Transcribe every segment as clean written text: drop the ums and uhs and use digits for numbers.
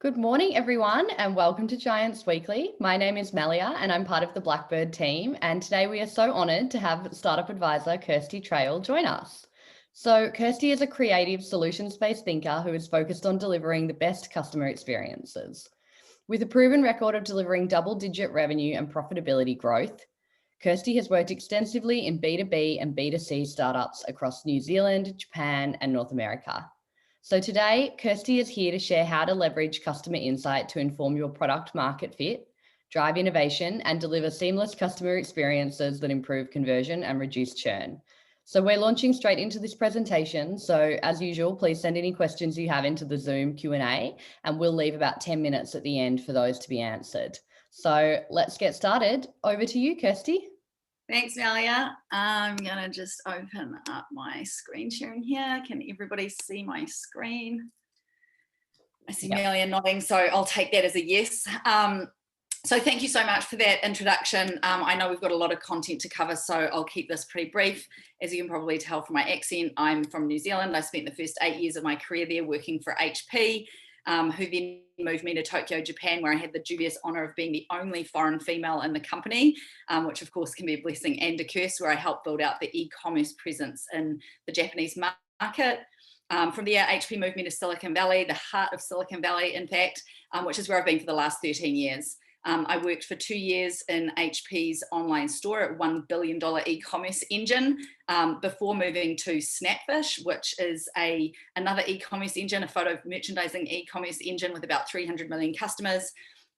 Good morning, everyone, and welcome to Giants Weekly. My name is Melia, and I'm part of the Blackbird team. And today we are so honoured to have startup advisor Kirsty Traill join us. So Kirsty is a creative solutions-based thinker who is focused on delivering the best customer experiences. With a proven record of delivering double-digit revenue and profitability growth, Kirsty has worked extensively in B2B and B2C startups across New Zealand, Japan, and North America. So today, Kirsty is here to share how to leverage customer insight to inform your product market fit, drive innovation, and deliver seamless customer experiences that improve conversion and reduce churn. So we're launching straight into this presentation. So as usual, please send any questions you have into the Zoom Q&A, and we'll leave about 10 minutes at the end for those to be answered. So let's get started. Over to you, Kirsty. Thanks, Melia. I'm going to just open up my screen sharing here. Can everybody see my screen? I see Melia nodding, so I'll take that as a yes. So thank you so much for that introduction. I know we've got a lot of content to cover, so I'll keep this pretty brief. As you can probably tell from my accent, I'm from New Zealand. I spent the first 8 years of my career there working for HP. Who then moved me to Tokyo, Japan, where I had the dubious honour of being the only foreign female in the company, which of course can be a blessing and a curse, where I helped build out the e-commerce presence in the Japanese market. From there, HP moved me to Silicon Valley, the heart of Silicon Valley, in fact, which is where I've been for the last 13 years. I worked for 2 years in HP's online store at $1 billion e-commerce engine before moving to Snapfish, which is another e-commerce engine, a photo merchandising e-commerce engine with about 300 million customers.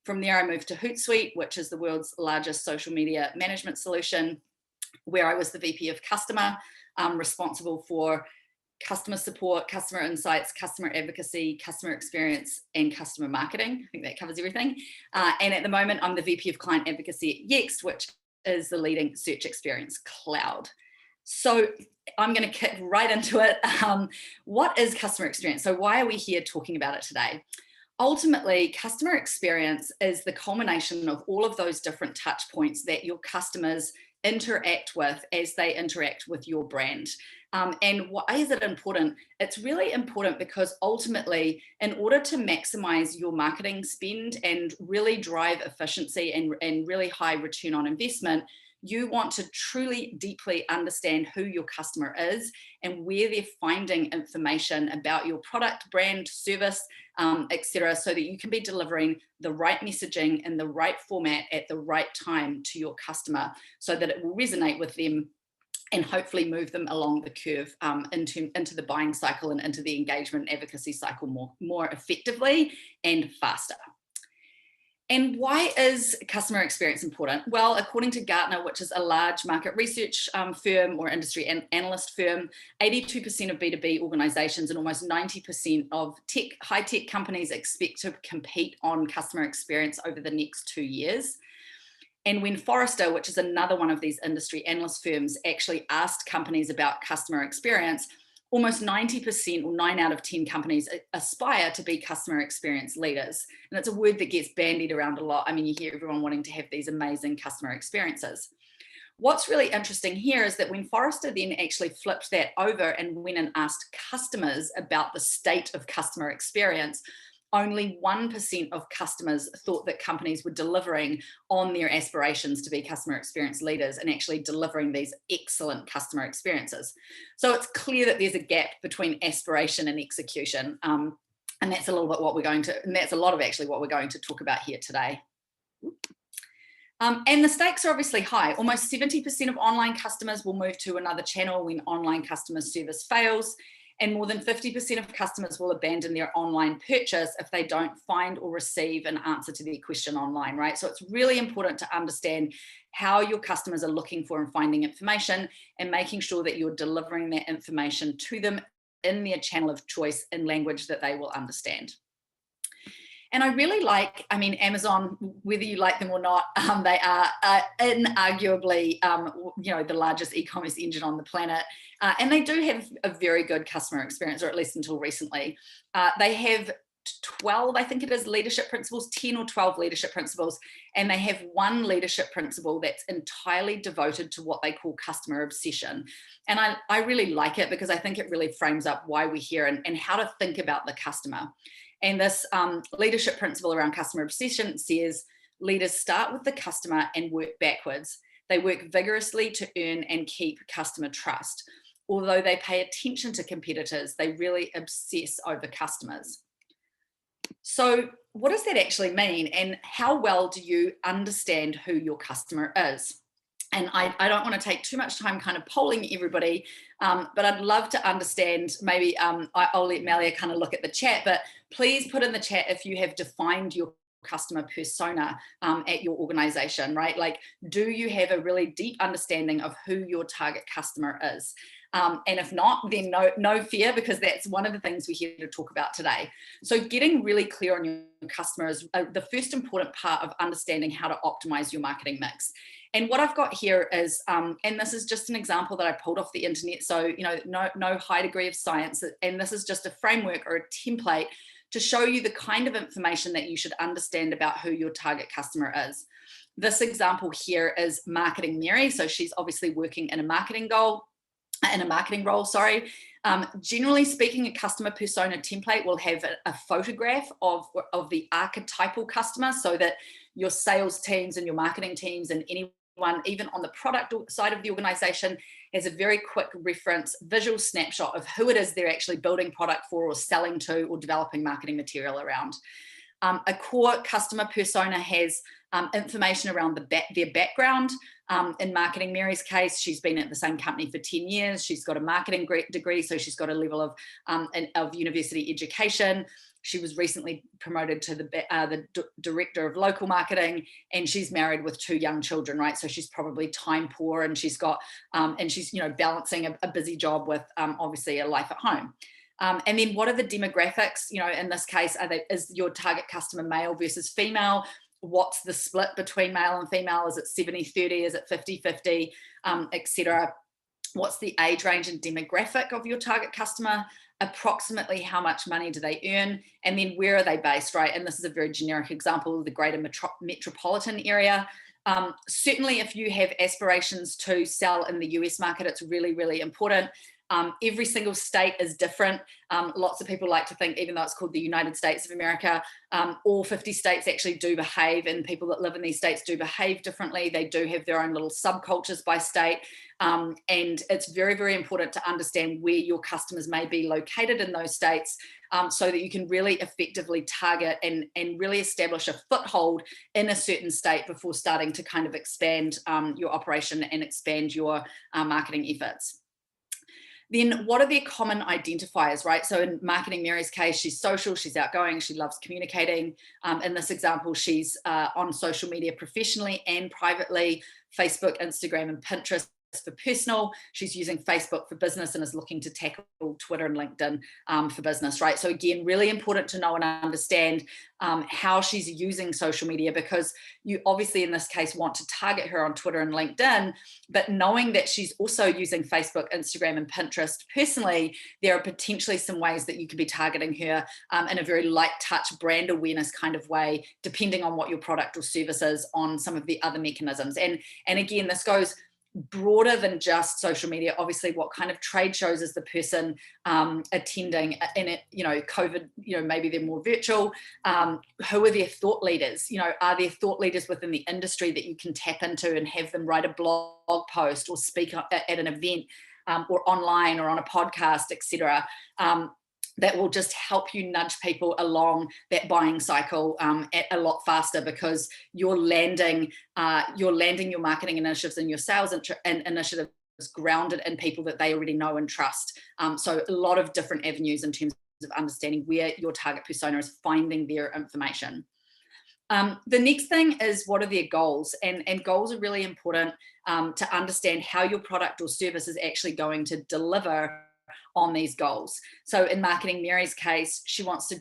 From there, I moved to Hootsuite, which is the world's largest social media management solution, where I was the VP of Customer, responsible for customer support, customer insights, customer advocacy, customer experience, and customer marketing. I think that covers everything. And at the moment, I'm the VP of Client Advocacy at Yext, which is the leading search experience cloud. So I'm going to kick right into it. What is customer experience? So why are we here talking about it today? Ultimately, customer experience is the culmination of all of those different touch points that your customers interact with as they interact with your brand. And why is it important? It's really important because ultimately, in order to maximize your marketing spend and really drive efficiency and really high return on investment, you want to truly deeply understand who your customer is and where they're finding information about your product, brand, service, etc., so that you can be delivering the right messaging in the right format at the right time to your customer so that it will resonate with them and hopefully move them along the curve into the buying cycle and into the engagement and advocacy cycle more effectively and faster. And why is customer experience important? Well, according to Gartner, which is a large market research firm or industry analyst firm, 82% of B2B organizations and almost 90% of high-tech companies expect to compete on customer experience over the next 2 years. And when Forrester, which is another one of these industry analyst firms, actually asked companies about customer experience, almost 90% or 9 out of 10 companies aspire to be customer experience leaders. And it's a word that gets bandied around a lot. I mean, you hear everyone wanting to have these amazing customer experiences. What's really interesting here is that when Forrester then actually flipped that over and went and asked customers about the state of customer experience, only 1% of customers thought that companies were delivering on their aspirations to be customer experience leaders and actually delivering these excellent customer experiences. So it's clear that there's a gap between aspiration and execution. And that's a little bit what we're going to, and that's a lot of actually what we're going to talk about here today. And the stakes are obviously high. Almost 70% of online customers will move to another channel when online customer service fails. And more than 50% of customers will abandon their online purchase if they don't find or receive an answer to their question online, right? So it's really important to understand how your customers are looking for and finding information and making sure that you're delivering that information to them in their channel of choice in language that they will understand. And I really like, I mean, Amazon, whether you like them or not, they are inarguably, the largest e-commerce engine on the planet. And they do have a very good customer experience, or at least until recently. They have 12, I think it is, leadership principles, 10 or 12 leadership principles, and they have one leadership principle that's entirely devoted to what they call customer obsession. And I really like it because I think it really frames up why we're here and how to think about the customer. And this leadership principle around customer obsession says leaders start with the customer and work backwards. They work vigorously to earn and keep customer trust. Although they pay attention to competitors, they really obsess over customers. So what does that actually mean? And how well do you understand who your customer is? And I don't want to take too much time kind of polling everybody, but I'd love to understand, maybe I'll let Melia kind of look at the chat, but please put in the chat if you have defined your customer persona at your organization, right? Like, do you have a really deep understanding of who your target customer is? And if not, then no fear, because that's one of the things we're here to talk about today. So getting really clear on your customer is the first important part of understanding how to optimize your marketing mix. And what I've got here is, and this is just an example that I pulled off the internet, so no high degree of science, and this is just a framework or a template to show you the kind of information that you should understand about who your target customer is. This example here is Marketing Mary, so she's obviously working in a marketing role. Generally speaking, a customer persona template will have a photograph of the archetypal customer, so that your sales teams and your marketing teams and anyone, even on the product side of the organization, has a very quick reference, visual snapshot of who it is they're actually building product for or selling to or developing marketing material around. A core customer persona has information around their background. In Marketing Mary's case, she's been at the same company for 10 years. She's got a marketing degree, so she's got a level of university education. She was recently promoted to the director of local marketing, and she's married with 2 young children, right? So she's probably time poor, and she's got and she's balancing a busy job with obviously a life at home. And then what are the demographics? In this case, is your target customer male versus female? What's the split between male and female? Is it 70-30? Is it 50-50? Etc. What's the age range and demographic of your target customer? Approximately how much money do they earn? And then where are they based, right? And this is a very generic example of the greater metropolitan area. Certainly, if you have aspirations to sell in the US market, it's really, really important. Every single state is different. Lots of people like to think, even though it's called the United States of America, all 50 states actually do behave, and people that live in these states do behave differently. They do have their own little subcultures by state. And it's very, very important to understand where your customers may be located in those states, so that you can really effectively target and really establish a foothold in a certain state before starting to kind of expand your operation and expand your marketing efforts. Then what are their common identifiers, right? So in Marketing Mary's case, she's social, she's outgoing, she loves communicating. In this example, she's on social media professionally and privately, Facebook, Instagram, and Pinterest for personal. She's using Facebook for business and is looking to tackle Twitter and LinkedIn for business, right? So again, really important to know and understand how she's using social media, because you obviously in this case want to target her on Twitter and LinkedIn, but knowing that she's also using Facebook, Instagram, and Pinterest personally, there are potentially some ways that you could be targeting her in a very light touch brand awareness kind of way, depending on what your product or service is on some of the other mechanisms. And again, this goes broader than just social media. Obviously, what kind of trade shows is the person attending in it? COVID, maybe they're more virtual. Who are their thought leaders? Are there thought leaders within the industry that you can tap into and have them write a blog post or speak at an event or online or on a podcast, etc. That will just help you nudge people along that buying cycle a lot faster, because you're landing your marketing initiatives and your sales initiatives grounded in people that they already know and trust. So a lot of different avenues in terms of understanding where your target persona is finding their information. The next thing is, what are their goals? And goals are really important to understand how your product or service is actually going to deliver on these goals. So in Marketing Mary's case, she wants to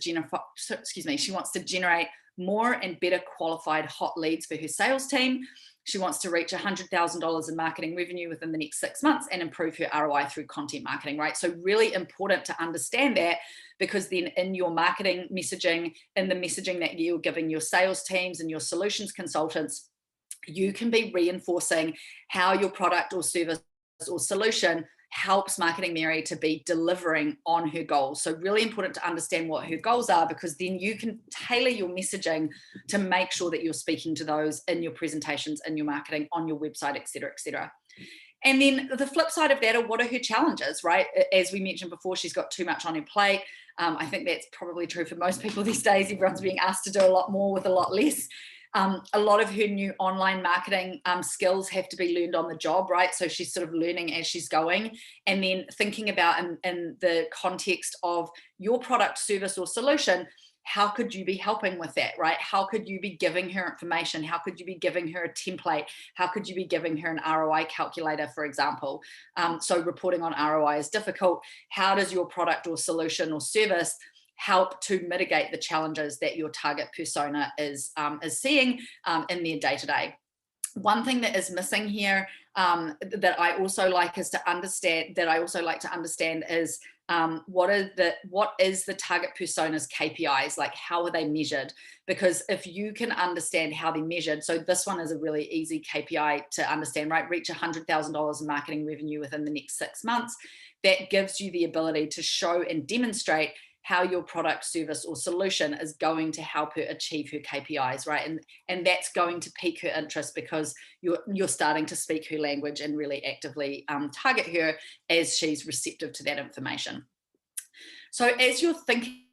generate more and better qualified hot leads for her sales team. She wants to reach $100,000 in marketing revenue within the next 6 months and improve her ROI through content marketing, right? So really important to understand that, because then in your marketing messaging, in the messaging that you're giving your sales teams and your solutions consultants, you can be reinforcing how your product or service or solution helps Marketing Mary to be delivering on her goals. So really important to understand what her goals are, because then you can tailor your messaging to make sure that you're speaking to those in your presentations, in your marketing, on your website, et cetera, et cetera. And then the flip side of that are, what are her challenges, right? As we mentioned before, she's got too much on her plate. I think that's probably true for most people these days. Everyone's being asked to do a lot more with a lot less. A lot of her new online marketing skills have to be learned on the job, right? So she's sort of learning as she's going, and then thinking about in the context of your product, service, or solution, how could you be helping with that, right? How could you be giving her information? How could you be giving her a template? How could you be giving her an ROI calculator, for example? So reporting on ROI is difficult. How does your product or solution or service help to mitigate the challenges that your target persona is seeing in their day-to-day? One thing that is missing here that I also like to understand is what is the target persona's KPIs, like how are they measured? Because if you can understand how they're measured, so this one is a really easy KPI to understand, right? Reach $100,000 in marketing revenue within the next 6 months. That gives you the ability to show and demonstrate how your product, service, or solution is going to help her achieve her KPIs, right? And that's going to pique her interest, because you're starting to speak her language and really actively target her as she's receptive to that information. So as you're thinking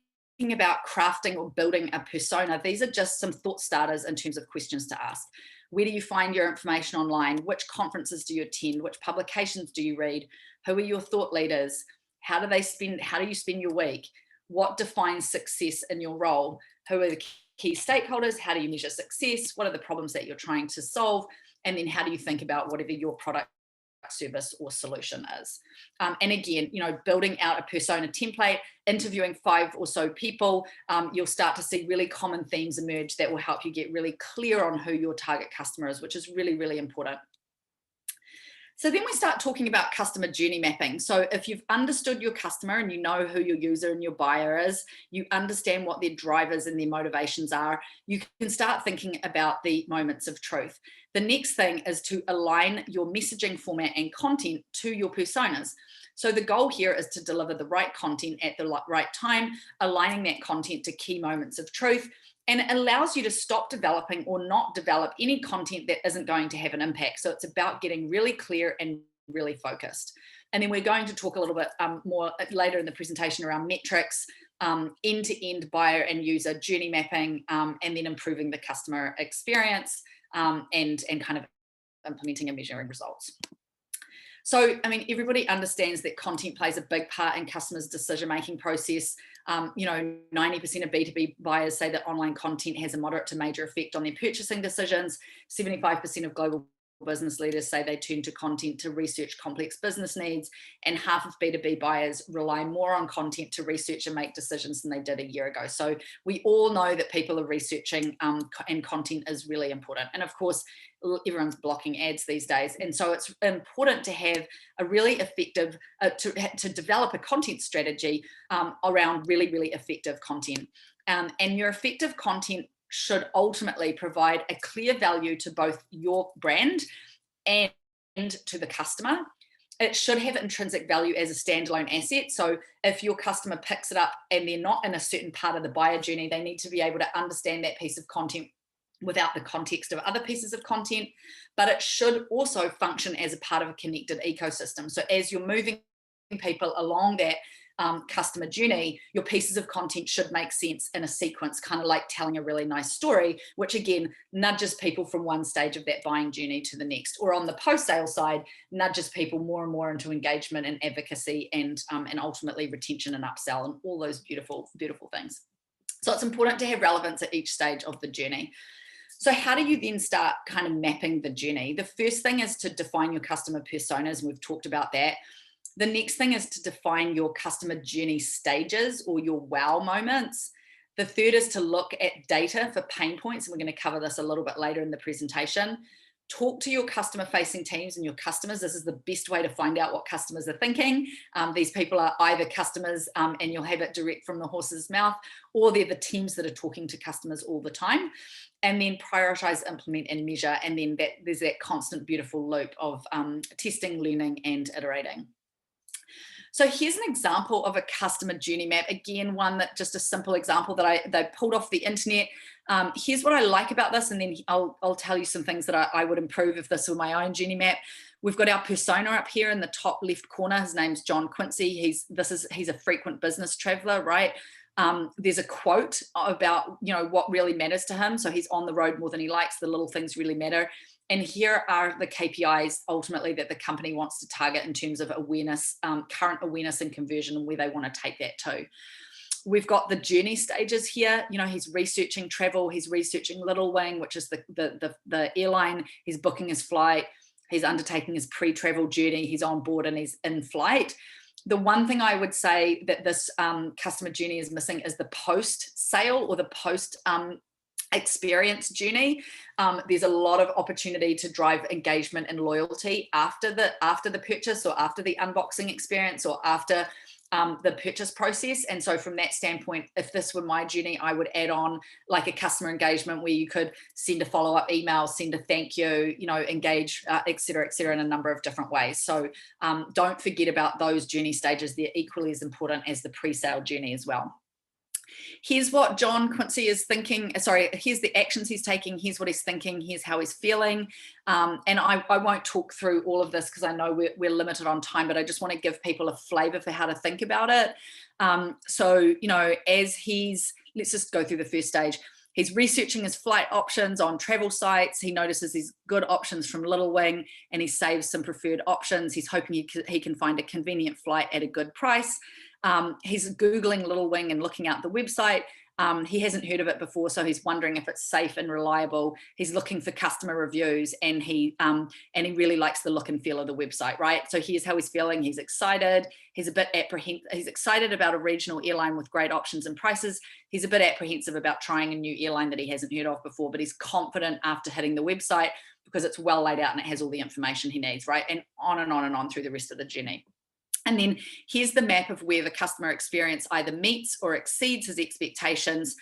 about crafting or building a persona, these are just some thought starters in terms of questions to ask. Where do you find your information online? Which conferences do you attend? Which publications do you read? Who are your thought leaders? How do you spend your week? What defines success in your role? Who are the key stakeholders? How do you measure success? What are the problems that you're trying to solve? And then how do you think about whatever your product, service, or solution is? And again, building out a persona template, interviewing 5 or so people, you'll start to see really common themes emerge that will help you get really clear on who your target customer is, which is really, really important. So then we start talking about customer journey mapping. So if you've understood your customer and you know who your user and your buyer is, you understand what their drivers and their motivations are, you can start thinking about the moments of truth. The next thing is to align your messaging format and content to your personas. So the goal here is to deliver the right content at the right time, aligning that content to key moments of truth. And it allows you to stop developing or not develop any content that isn't going to have an impact. So it's about getting really clear and really focused. And then we're going to talk a little bit more later in the presentation around metrics, end-to-end buyer and user journey mapping, and then improving the customer experience and kind of implementing and measuring results. So, everybody understands that content plays a big part in customers' decision-making process. 90% of B2B buyers say that online content has a moderate to major effect on their purchasing decisions. 75% of global business leaders say they turn to content to research complex business needs, and half of B2B buyers rely more on content to research and make decisions than they did a year ago. So we all know that people are researching and content is really important. And of course, everyone's blocking ads these days. And so it's important to have a really effective, to develop a content strategy around really, really effective content. And your effective content should ultimately provide a clear value to both your brand and to the customer. It should have intrinsic value as a standalone asset. So if your customer picks it up and they're not in a certain part of the buyer journey, they need to be able to understand that piece of content without the context of other pieces of content. But it should also function as a part of a connected ecosystem. So as you're moving people along that customer journey, your pieces of content should make sense in a sequence, kind of like telling a really nice story, which again nudges people from one stage of that buying journey to the next. Or on the post-sale side, nudges people more and more into engagement and advocacy and ultimately retention and upsell and all those beautiful, beautiful things. So it's important to have relevance at each stage of the journey. So how do you then start kind of mapping the journey? The first thing is to define your customer personas, and we've talked about that. The next thing is to define your customer journey stages or your wow moments. The third is to look at data for pain points. And we're going to cover this a little bit later in the presentation. Talk to your customer facing teams and your customers. This is the best way to find out what customers are thinking. These people are either customers and you'll have it direct from the horse's mouth, or they're the teams that are talking to customers all the time. And then prioritize, implement, and measure. And then there's that constant beautiful loop of testing, learning, and iterating. So here's an example of a customer journey map. Again, one that just a simple example that they pulled off the internet. Here's what I like about this, and then I'll tell you some things that I would improve if this were my own journey map. We've got our persona up here in the top left corner. His name's John Quincy. He's a frequent business traveler, right? There's a quote about, what really matters to him. So he's on the road more than he likes. The little things really matter. And here are the KPIs ultimately that the company wants to target in terms of awareness, current awareness and conversion, and where they want to take that to. We've got the journey stages here. He's researching travel. He's researching Little Wing, which is the airline. He's booking his flight. He's undertaking his pre-travel journey. He's on board and he's in flight. The one thing I would say that this customer journey is missing is the post-sale or the post experience journey. There's a lot of opportunity to drive engagement and loyalty after the purchase, or after the unboxing experience, or after the purchase process. And so from that standpoint, if this were my journey, I would add on like a customer engagement where you could send a follow-up email, send a thank you, engage, et cetera, in a number of different ways. So don't forget about those journey stages. They're equally as important as the pre-sale journey as well. Here's what John Quincy is thinking. Here's the actions he's taking. Here's what he's thinking. Here's how he's feeling. And I won't talk through all of this because I know we're limited on time, but I just want to give people a flavor for how to think about it. Let's just go through the first stage. He's researching his flight options on travel sites. He notices these good options from Little Wing, and he saves some preferred options. He's hoping he can find a convenient flight at a good price. He's Googling Little Wing and looking out the website. He hasn't heard of it before, so he's wondering if it's safe and reliable. He's looking for customer reviews, and he really likes the look and feel of the website, right? So here's how he's feeling. He's excited. He's a bit apprehensive. He's excited about a regional airline with great options and prices. He's a bit apprehensive about trying a new airline that he hasn't heard of before, but he's confident after hitting the website because it's well laid out and it has all the information he needs, right? And on and on and on through the rest of the journey. And then here's the map of where the customer experience either meets or exceeds his expectations,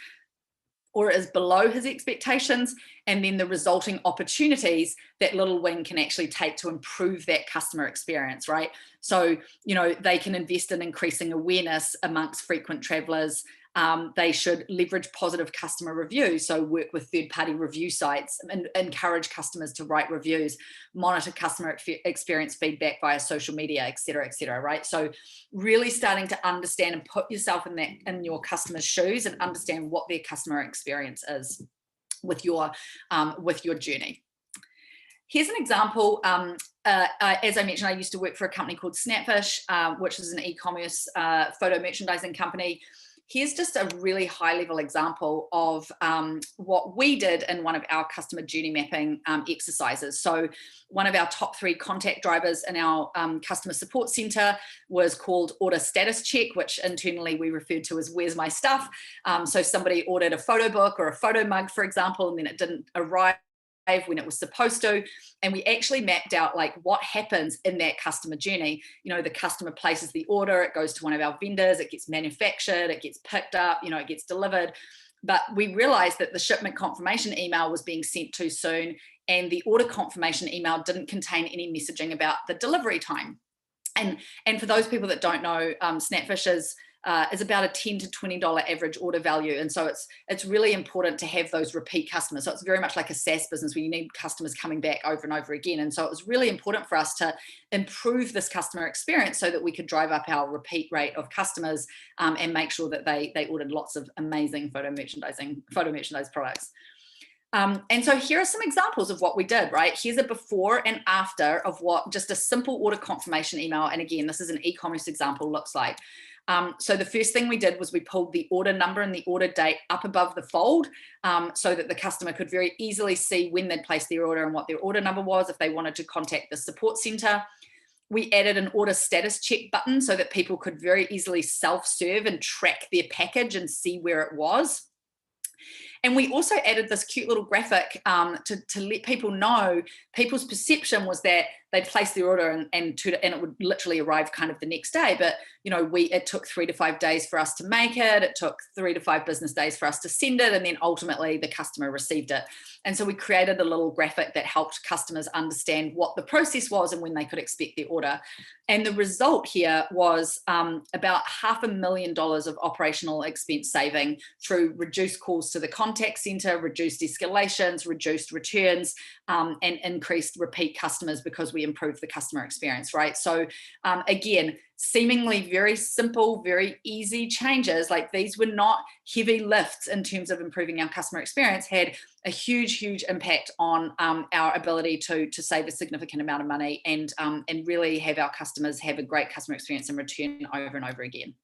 or is below his expectations, and then the resulting opportunities that Little Wing can actually take to improve that customer experience, right? So, they can invest in increasing awareness amongst frequent travelers. They should leverage positive customer reviews, so work with third-party review sites and encourage customers to write reviews, monitor customer experience feedback via social media, et cetera, right? So really starting to understand and put yourself in your customer's shoes and understand what their customer experience is with your journey. Here's an example. As I mentioned, I used to work for a company called Snapfish, which is an e-commerce photo merchandising company. Here's just a really high-level example of what we did in one of our customer journey mapping exercises. So one of our top 3 contact drivers in our customer support center was called Order Status Check, which internally we referred to as Where's My Stuff? So somebody ordered a photo book or a photo mug, for example, and then it didn't arrive when it was supposed to, and we actually mapped out like what happens in that customer journey. The customer places the order, it goes to one of our vendors, it gets manufactured, it gets picked up, it gets delivered. But we realized that the shipment confirmation email was being sent too soon, and the order confirmation email didn't contain any messaging about the delivery time. And for those people that don't know, Snapfish is about a $10 to $20 average order value. And so it's really important to have those repeat customers. So it's very much like a SaaS business where you need customers coming back over and over again. And so it was really important for us to improve this customer experience so that we could drive up our repeat rate of customers and make sure that they ordered lots of amazing photo merchandise products. And so here are some examples of what we did, right? Here's a before and after of what just a simple order confirmation email, and again, this is an e-commerce example, looks like. So the first thing we did was we pulled the order number and the order date up above the fold so that the customer could very easily see when they'd placed their order and what their order number was if they wanted to contact the support center. we added an order status check button so that people could very easily self-serve and track their package and see where it was. And we also added this cute little graphic to let people know, people's perception was that they'd place the order and it would literally arrive kind of the next day. But, you know, it took 3 to 5 days for us to make it. It took 3 to 5 business days for us to send it. And then ultimately the customer received it. And so we created a little graphic that helped customers understand what the process was and when they could expect their order. And the result here was about $500,000 of operational expense saving through reduced calls to the contact center, reduced escalations, reduced returns, and increased repeat customers because we improved the customer experience, right? So again, seemingly very simple, very easy changes. Like, these were not heavy lifts in terms of improving our customer experience, had a huge impact on our ability to save a significant amount of money and really have our customers have a great customer experience and return over and over again.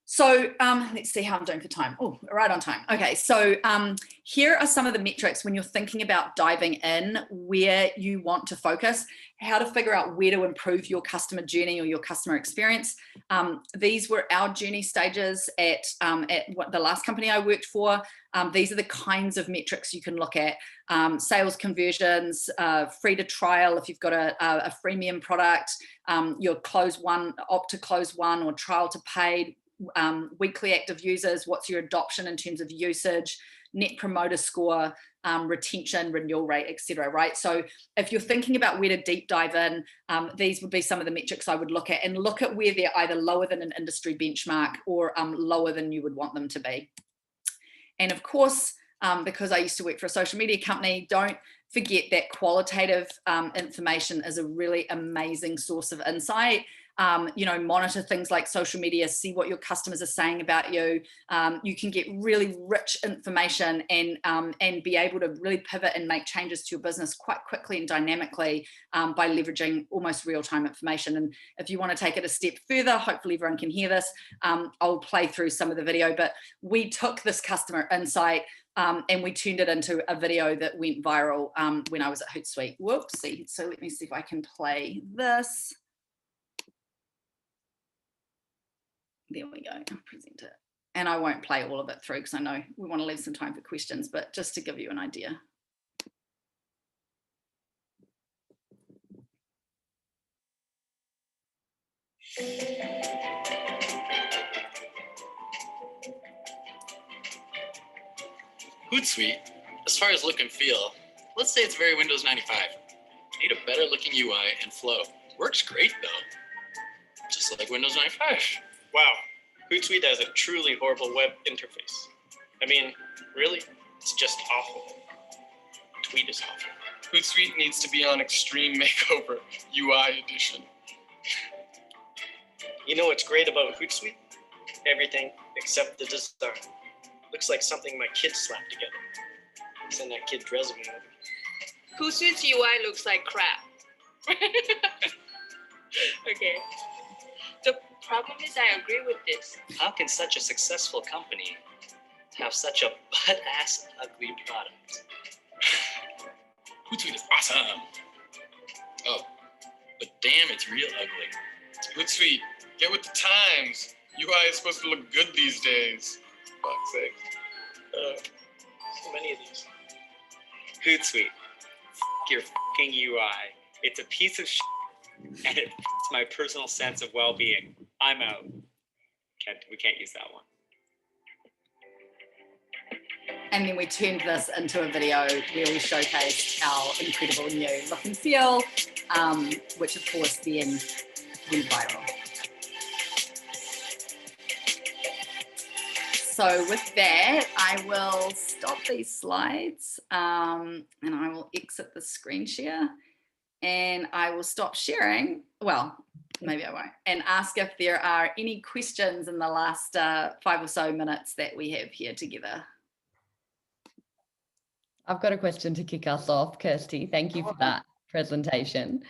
So let's see how I'm doing for time. Oh, right on time. Okay, so here are some of the metrics when you're thinking about diving in, where you want to focus, how to figure out where to improve your customer journey or your customer experience. These were our journey stages at the last company I worked for. These are the kinds of metrics you can look at. Sales conversions, free to trial if you've got a freemium product, your opt to close one or trial to paid, weekly active users, what's your adoption in terms of usage, net promoter score, retention, renewal rate, etc. Right? So if you're thinking about where to deep dive in, these would be some of the metrics I would look at, and look at where they're either lower than an industry benchmark or lower than you would want them to be. And of course, because I used to work for a social media company, don't forget that qualitative information is a really amazing source of insight. You know, monitor things like social media, see what your customers are saying about you. You can get really rich information and be able to really pivot and make changes to your business quite quickly and dynamically by leveraging almost real-time information. And if you want to take it a step further, hopefully everyone can hear this, I'll play through some of the video, but we took this customer insight and we turned it into a video that went viral when I was at Hootsuite. Whoopsie. So let me see if I can play this. There we go, I'll present it. And I won't play all of it through because I know we want to leave some time for questions, but just to give you an idea. Hootsuite, as far as look and feel, let's say it's very Windows 95. Need a better looking UI and flow. Works great though, just like Windows 95. Wow, Hootsuite has a truly horrible web interface. I mean, really, it's just awful. Tweet is awful. Hootsuite needs to be on Extreme Makeover, UI edition. You know what's great about Hootsuite? Everything except the design. Looks like something my kids slapped together. Send that kid Dresden over. Hootsuite's UI looks like crap. Okay. The problem is I agree with this. How can such a successful company have such a butt-ass ugly product? Hootsuite is awesome. Oh, but damn, it's real ugly. Hootsuite, get with the times. UI is supposed to look good these days. Fuck's sake. So many of these. Hootsuite, your fucking UI. It's a piece of shit, and it's my personal sense of well-being. I'm out. We can't use that one. And then we turned this into a video where we showcased our incredible new look and feel, which of course then went viral. So with that, I will stop these slides and I will exit the screen share and I will stop sharing. Well, maybe I won't, and ask if there are any questions in the last 5 or so minutes that we have here together. I've got a question to kick us off, Kirsty. Thank you for that presentation.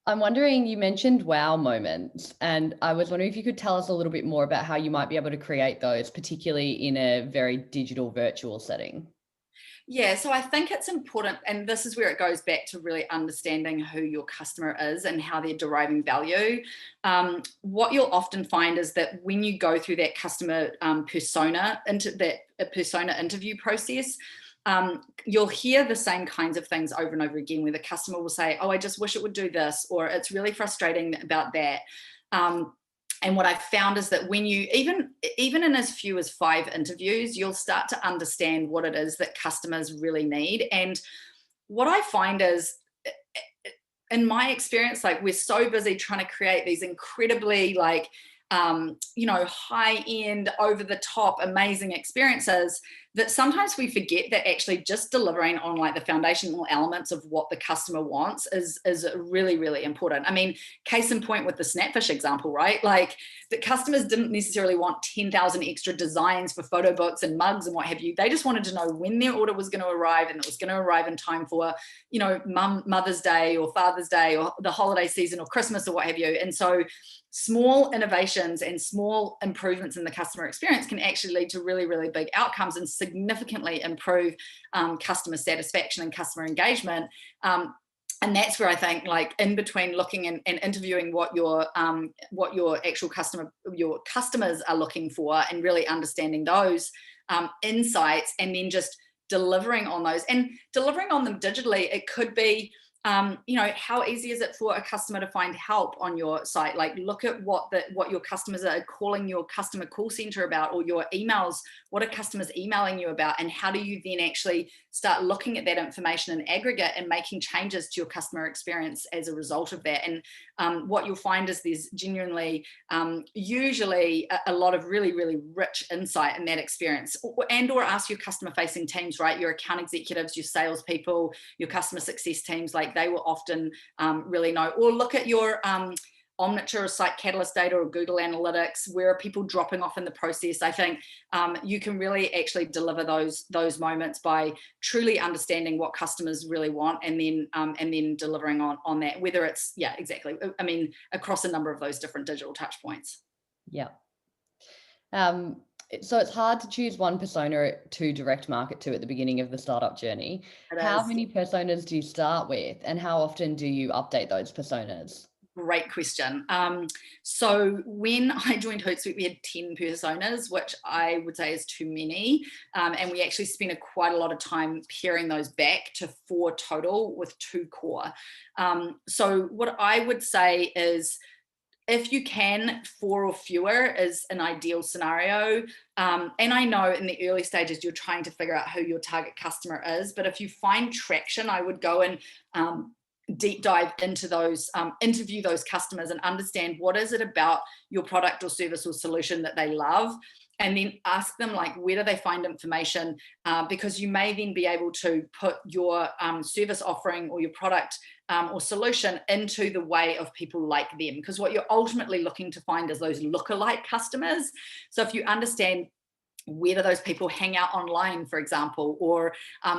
I'm wondering, you mentioned wow moments, and I was wondering if you could tell us a little bit more about how you might be able to create those, particularly in a very digital virtual setting. Yeah, so I think it's important, and this is where it goes back to really understanding who your customer is and how they're deriving value. What you'll often find is that when you go through that customer persona interview process, you'll hear the same kinds of things over and over again, where the customer will say, oh, I just wish it would do this, or it's really frustrating about that. And what I've found is that when you, even in as few as 5 interviews, you'll start to understand what it is that customers really need. And what I find is, in my experience, like, we're so busy trying to create these incredibly high end, over the top, amazing experiences, that sometimes we forget that actually just delivering on like the foundational elements of what the customer wants is really, really important. I mean, case in point with the Snapfish example, right? Like, the customers didn't necessarily want 10,000 extra designs for photo books and mugs and what have you. They just wanted to know when their order was going to arrive, and it was going to arrive in time for, Mother's Day or Father's Day or the holiday season or Christmas or what have you. And so small innovations and small improvements in the customer experience can actually lead to really, really big outcomes and significantly improve customer satisfaction and customer engagement. And that's where I think, like, in between looking and interviewing what your actual customers are looking for, and really understanding those insights, and then just delivering on those, and delivering on them digitally. It could be, how easy is it for a customer to find help on your site? Like, look at what your customers are calling your customer call center about, or your emails. What are customers emailing you about? And how do you then actually start looking at that information in aggregate and making changes to your customer experience as a result of that? And what you'll find is there's genuinely, usually a lot of really, really rich insight in that experience. Or ask your customer facing teams, right? Your account executives, your salespeople, your customer success teams, like, they will often really know. Or look at your Omniture or Site Catalyst data or Google Analytics. Where are people dropping off in the process? I think you can really actually deliver those moments by truly understanding what customers really want, and then delivering on that, whether it's, yeah, exactly. I mean, across a number of those different digital touch points. Yeah. So it's hard to choose one persona to direct market to at the beginning of the startup journey. How many personas do you start with, and how often do you update those personas? Great question. So when I joined Hootsuite, we had 10 personas, which I would say is too many. And we actually spent quite a lot of time paring those back to 4 total, with 2 core. So what I would say is, if you can, 4 or fewer is an ideal scenario. And I know in the early stages, you're trying to figure out who your target customer is. But if you find traction, I would go and deep dive into those, interview those customers, and understand what is it about your product or service or solution that they love. And then ask them, like, where do they find information? Because you may then be able to put your service offering or your product or solution into the way of people like them. Because what you're ultimately looking to find is those lookalike customers. So if you understand, where do those people hang out online, for example, or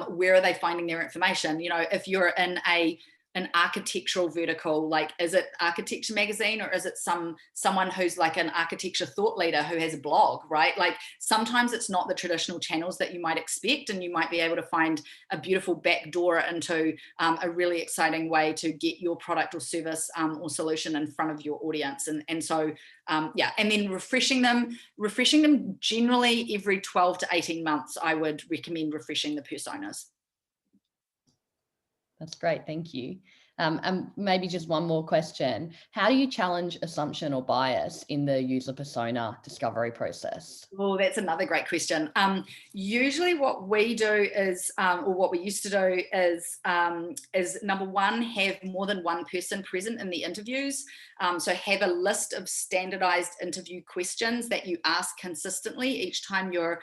where are they finding their information? If you're in an architectural vertical, like, is it Architecture Magazine, or is it someone who's like an architecture thought leader who has a blog, right? Like, sometimes it's not the traditional channels that you might expect, and you might be able to find a beautiful back door into a really exciting way to get your product or service or solution in front of your audience. And so and then refreshing them generally every 12 to 18 months. I would recommend refreshing the personas. That's great. Thank you. And maybe just one more question. How do you challenge assumption or bias in the user persona discovery process? Oh, that's another great question. Usually what we do is, or what we used to do is number one, have more than one person present in the interviews. So have a list of standardized interview questions that you ask consistently each time you're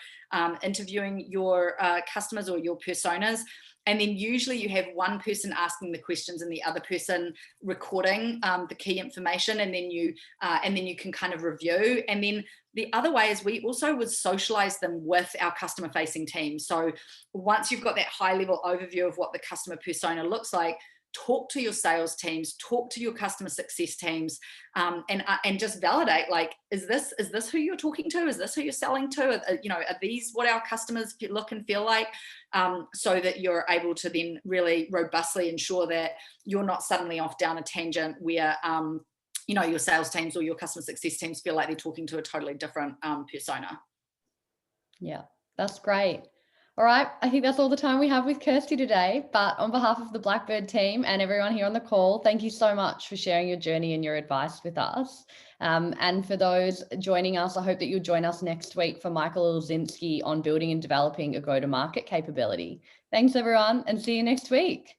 interviewing your customers or your personas. And then usually you have one person asking the questions and the other person recording the key information, and then you can kind of review. And then the other way is, we also would socialize them with our customer facing team. So once you've got that high level overview of what the customer persona looks like, talk to your sales teams, talk to your customer success teams, and just validate, like, is this who you're talking to? Is this who you're selling to? Are these what our customers look and feel like? So that you're able to then really robustly ensure that you're not suddenly off down a tangent where your sales teams or your customer success teams feel like they're talking to a totally different persona. Yeah, that's great. All right, I think that's all the time we have with Kirsty today. But on behalf of the Blackbird team and everyone here on the call, thank you so much for sharing your journey and your advice with us. And for those joining us, I hope that you'll join us next week for Michael Ilzinski on building and developing a go-to-market capability. Thanks, everyone, and see you next week.